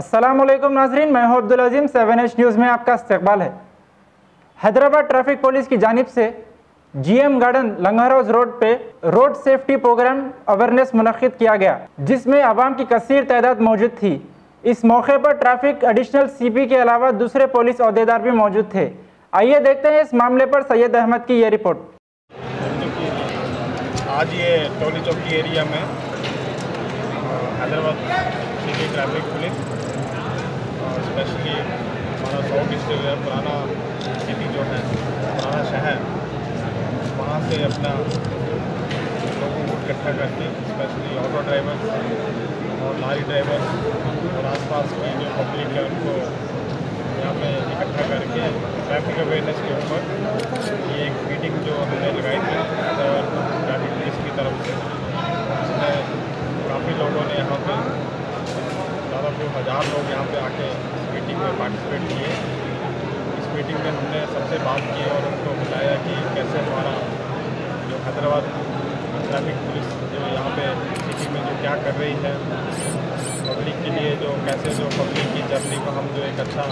अस्सलामुअलैकुम नाज़रीन, मैं हूं अब्दुल अजीम। 7H न्यूज़ में आपका इस्तकबाल है। हैदराबाद ट्रैफिक पुलिस की जानिब से GM गार्डन लंगर हाउस रोड पे रोड सेफ्टी प्रोग्राम अवेयरनेस मुनक्किद किया गया, जिसमें आवाम की कसीर तादाद मौजूद थी। इस मौके पर ट्रैफिक एडिशनल CP के अलावा दूसरे पुलिस अहदेदार भी मौजूद थे। आइए देखते हैं इस मामले पर सैयद अहमद की ये रिपोर्ट। आज ये टोली चौकी एरिया में Hyderabad city traffic police specially हमारा साउथ ईस्ट पुराना सिटी जो है, पुराना शहर, वहाँ से अपना लोगों को इकट्ठा करके स्पेशली ऑटो ड्राइवर और लारी ड्राइवर और आसपास की जो पब्लिक है उनको यहाँ पे इकट्ठा करके ट्रैफिक अवेयरनेस के ऊपर ये एक मीटिंग जो हमने लगाई थी ट्रैफिक पुलिस की तरफ से, उसमें काफ़ी लोगों ने यहाँ पे ज़्यादा 1000 लोग यहाँ पे आके इस मीटिंग में पार्टिसिपेट किए। इस मीटिंग में हमने सबसे बात की और उनको बताया कि कैसे हमारा जो हैदराबाद ट्रैफिक पुलिस जो यहाँ पे सिटी में जो क्या कर रही है पब्लिक के लिए, जो कैसे जो पब्लिक की जर्नी को हम जो एक अच्छा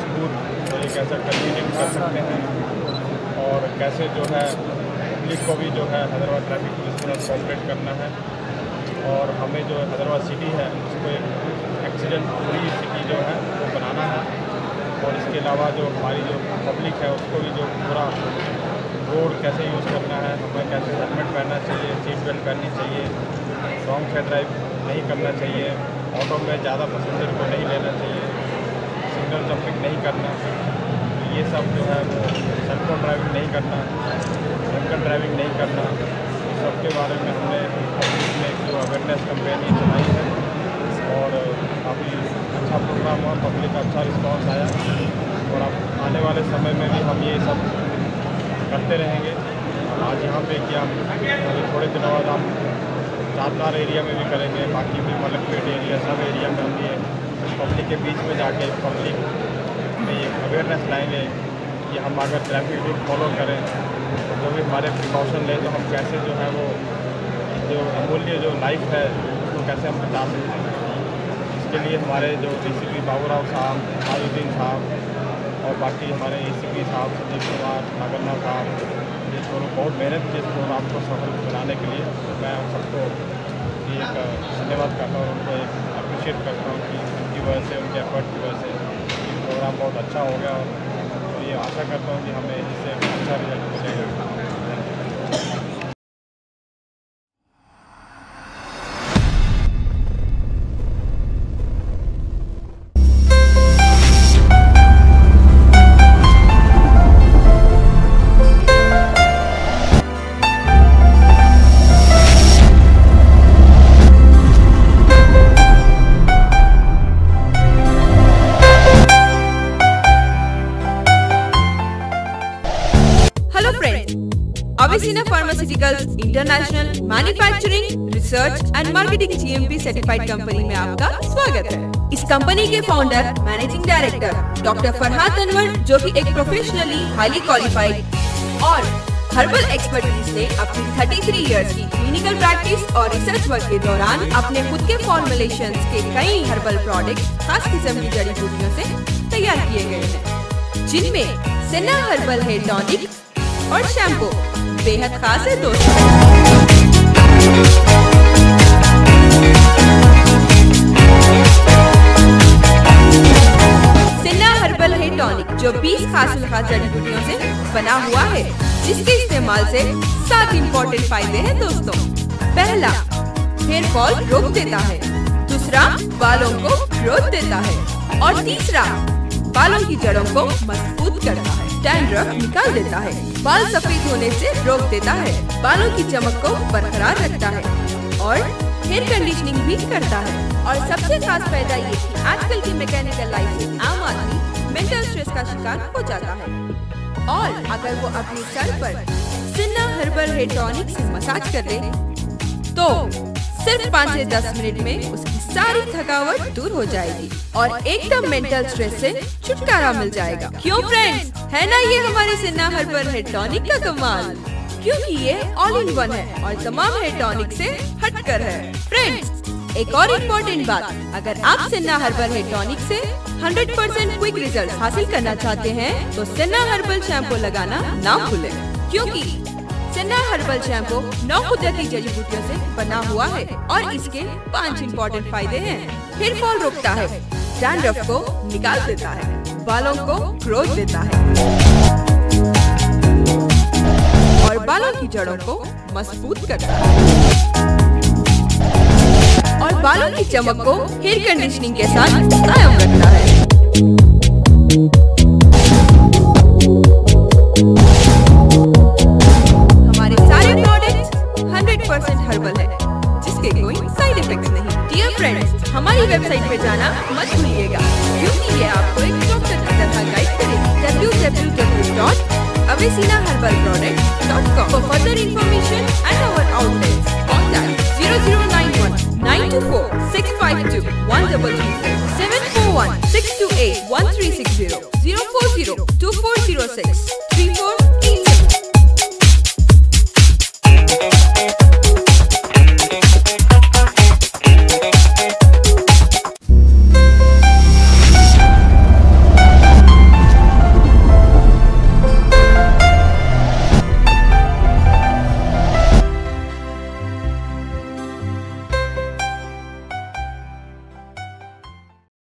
स्मूथ और एक ऐसा कंटिन्यू कर सकते हैं और कैसे जो है पब्लिक को भी जो है हैदराबाद ट्रैफिक पुलिस के साथ कोऑपरेट करना है और हमें जो हैदराबाद सिटी है उसको एक एक्सीडेंट फ्री सिटी जो है वो बनाना है। और इसके अलावा जो हमारी जो पब्लिक है उसको भी जो पूरा रोड कैसे यूज़ करना है, हमें कैसे हेलमेट पहनना चाहिए, सीट बेल्ट पहननी चाहिए, रॉन्ग साइड ड्राइव नहीं करना चाहिए, ऑटो में ज़्यादा पैसेंजर को नहीं लेना चाहिए, सिग्नल जंपिंग नहीं करना, ये सब जो है वो सेल्फोन ड्राइविंग नहीं करना, ड्रिंकन ड्राइविंग नहीं करना, इस सब के बारे में हमने पब्लिक में एक जो अवेयरनेस कैंपेन चलाई है और काफ़ी अच्छा प्रोग्राम हुआ, पब्लिक का अच्छा रिस्पॉन्स आया और अब आने वाले समय में भी हम ये सब करते रहेंगे। आज यहाँ पे किया, थोड़े दिनों बाद हम चारमीनार एरिया में भी करेंगे, बाकी भी मलकपेट एरिया सब एरिया में हम ये पब्लिक के बीच में जाके पब्लिक में एक अवेयरनेस लाएंगे कि हम अगर ट्रैफिक रूल फॉलो करें जो भी हमारे प्रिकॉशन लें तो हम कैसे जो है वो जो अमूल्य जो लाइफ है उसको कैसे हम बचा सकते हैं। इसके लिए हमारे जो DCP बाबूराव साहब, हाजुद्दीन साहब और बाकी हमारे ACP साहब संजीव कुमार, नागन्ना साहब, ये दोनों बहुत मेहनत की इस प्रोग्राम को सफल बनाने के लिए। मैं उन सबको एक धन्यवाद करता हूँ, उनको एक अप्रिशिएट करता हूँ कि उनकी वजह से, उनके एफर्ट की वजह से ये प्रोग्राम बहुत अच्छा हो गया और ये आशा करता हूँ कि हमें इससे अच्छा रिजल्ट मिलेगा। Avicenna Pharmaceuticals International Manufacturing Research and Marketing GMP certified company में आपका स्वागत है। इस कंपनी के founder managing director doctor Farhad Anwar, जो कि एक प्रोफेशनली हाईली क्वालिफाइड और हर्बल एक्सपर्टीज से अपनी 33 इयर्स की क्लिनिकल प्रैक्टिस और रिसर्च वर्क के दौरान अपने खुद के फॉर्मुलेशंस के कई हर्बल प्रोडक्ट खास किस्म की जड़ी बूटियों से तैयार किए गए हैं, जिनमें सेना हर्बल हेयर टॉनिक और शैम्पू बेहद खास है दोस्तों। सेना हर्बल हेयर टॉनिक जो 20 खास जड़ी बूटियों से बना हुआ है, जिसके इस्तेमाल से 7 इम्पोर्टेंट फायदे हैं दोस्तों। पहला, हेयर फॉल रोक देता है। दूसरा, बालों को ग्रोथ देता है और तीसरा, बालों की जड़ों को मजबूत करता है, डैंड्रफ निकाल देता है, बाल सफेद होने से रोक देता है, बालों की चमक को बरकरार रखता है और हेयर कंडीशनिंग भी करता है। और सबसे खास फायदा ये कि आजकल की मैकेनिकल लाइफ से आम आदमी मेंटल स्ट्रेस का शिकार हो जाता है और अगर वो अपनी सर पर सेना हर्बल हेयर टॉनिक से मसाज कर ले तो सिर्फ 5 से 10 मिनट में उसकी सारी थकावट दूर हो जाएगी और एकदम मेंटल स्ट्रेस से छुटकारा मिल जाएगा। क्यों फ्रेंड्स, है ना ये हमारे सेना हर्बल हेयर टॉनिक का कमाल? क्योंकि ये ऑल इन वन है और तमाम हेयर टॉनिक से हटकर है। फ्रेंड्स, एक और इम्पोर्टेंट बात, अगर आप सेना हर्बल हेयर टॉनिक से 100% क्विक रिजल्ट हासिल करना चाहते हैं तो सेना हर्बल शैम्पू लगाना ना भूलें, क्योंकि सेना हर्बल शैम्पू 9 कुदरती जड़ी बूटियों से बना हुआ है और इसके 5 इम्पोर्टेंट फायदे हैं। हेयर फॉल रोकता है, डैंड्रफ को निकाल देता है, बालों को ग्रोथ देता है और बालों की जड़ों को मजबूत करता है और बालों की चमक को हेयर कंडीशनिंग के साथ कायम रखता है। हमारे सारे प्रोडक्ट्स 100% हर्बल है, जिसके कोई साइड इफेक्ट्स नहीं। डियर फ्रेंड्स, हमारी वेबसाइट पे जाना मत भूलिएगा, क्योंकि ये आपको एक डॉक्टर की तरह गाइड करेगी। www.avesinaherbalproducts.com For further information and our outlets, contact 0091 924 652 133 741 628 1360 040 2406 34